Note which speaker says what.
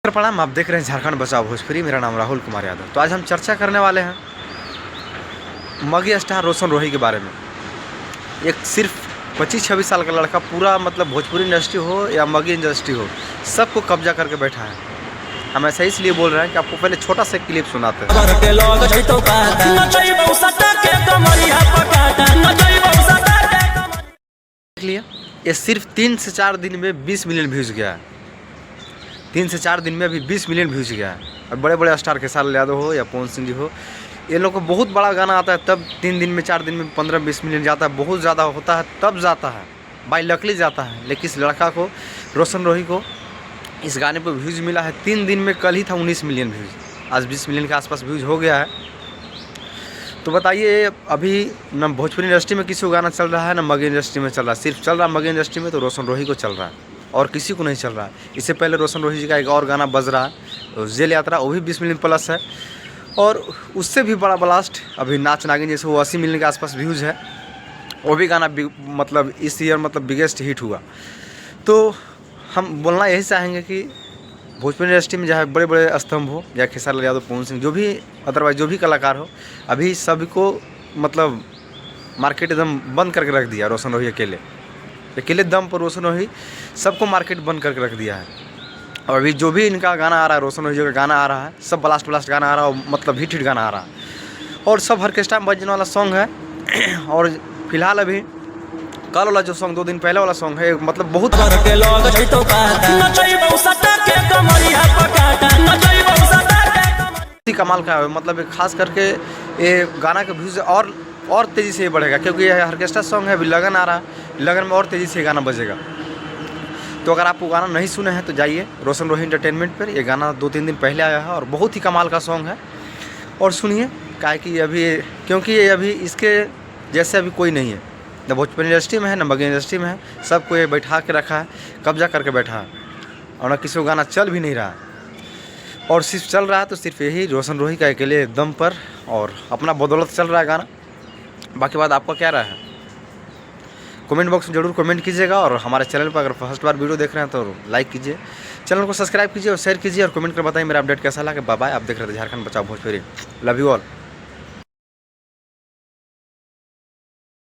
Speaker 1: प्रणाम, आप देख रहे हैं झारखंड बचाओ भोजपुरी। मेरा नाम राहुल कुमार यादव। तो आज हम चर्चा करने वाले हैं मगी स्टार रोशन रोही के बारे में। एक सिर्फ 25-26 साल का लड़का पूरा मतलब भोजपुरी इंडस्ट्री हो या मगी इंडस्ट्री हो, सबको कब्जा करके बैठा है। हम ऐसा इसलिए बोल रहे हैं कि आपको पहले छोटा सा क्लिप सुनाते हैं। देख लिया, ये सिर्फ 3 से 4 दिन में 20 मिलियन व्यूज़ गया है। 3 से 4 दिन में अभी 20 मिलियन व्यूज़ गया है। और बड़े बड़े स्टार खेसारी यादव हो या पवन सिंह जी हो, ये लोग को बहुत बड़ा गाना आता है तब 3 दिन में 4 दिन में 15-20 मिलियन जाता है। बहुत ज़्यादा होता है तब जाता है, बाई लकली जाता है। लेकिन इस लड़का को, रोशन रोही को, इस गाने पर व्यूज़ मिला है 3 दिन में। कल ही था 19 मिलियन व्यूज़, आज 20 मिलियन के आसपास व्यूज़ हो गया है। तो बताइए, अभी न भोजपुरी इंडस्ट्री में किसी को गाना चल रहा है, न मगी इंडस्ट्री में चल रहा है। सिर्फ चल रहा है मगी इंडस्ट्री में तो रोशन रोही को चल रहा है और किसी को नहीं चल रहा है। इससे पहले रोशन रोही जी का एक और गाना बज रहा है, जेल यात्रा, वो भी 20 मिलियन प्लस है। और उससे भी बड़ा ब्लास्ट अभी नाच नागिन जैसे, वो 80 मिलियन के आसपास व्यूज़ है। वो भी गाना मतलब इस ईयर मतलब बिगेस्ट हिट हुआ। तो हम बोलना यही चाहेंगे कि भोजपुरी इंडस्ट्री में चाहे बड़े बड़े स्तंभ हो या खेसारी यादव, पवन सिंह, जो भी अदरवाइज जो भी कलाकार हो, अभी सभी को मतलब मार्केट एकदम बंद करके रख दिया। रोशन रोही अकेले दम पर रोशन रोही सबको मार्केट बंद करके रख दिया है। और अभी जो भी इनका गाना आ रहा है, रोशन रोही का गाना आ रहा है, सब ब्लास्ट गाना आ रहा है, मतलब हिट गाना आ रहा है। और सब ऑर्केस्ट्रा में बजने वाला सॉन्ग है। और फिलहाल अभी कल वाला जो सॉन्ग 2 दिन पहले वाला सॉन्ग है, मतलब बहुत कमाल का है। मतलब खास करके ये गाना का व्यूज़ और तेज़ी से बढ़ेगा, क्योंकि ये ऑर्केस्ट्रा सॉन्ग है। अभी लगन आ रहा है, लगन में और तेज़ी से गाना बजेगा। तो अगर आप वो गाना नहीं सुने हैं तो जाइए रोशन रोही एंटरटेनमेंट पर। ये गाना 2-3 दिन पहले आया है और बहुत ही कमाल का सॉन्ग है। और सुनिए, काहे कि अभी, क्योंकि ये अभी इसके जैसे अभी कोई नहीं है, न भोजपुरी इंडस्ट्री में है, न मगी इंडस्ट्री में है। सबको ये बैठा के रखा है, कब्जा करके बैठा है, और न किसी को गाना चल भी नहीं रहा है। और सिर्फ चल रहा है तो सिर्फ यही रोशन रोही का अकेले दम पर और अपना बदौलत चल रहा है गाना। बाकी बात आपका क्या राय है, कमेंट बॉक्स में ज़रूर कमेंट कीजिएगा। और हमारे चैनल पर अगर फर्स्ट बार वीडियो देख रहे हैं तो लाइक कीजिए, चैनल को सब्सक्राइब कीजिए और शेयर कीजिए और कमेंट कर बताइए मेरा अपडेट कैसा लगा। Bye bye. आप देख रहे थे झारखंड बचाओ भोजपुरी। Love you all.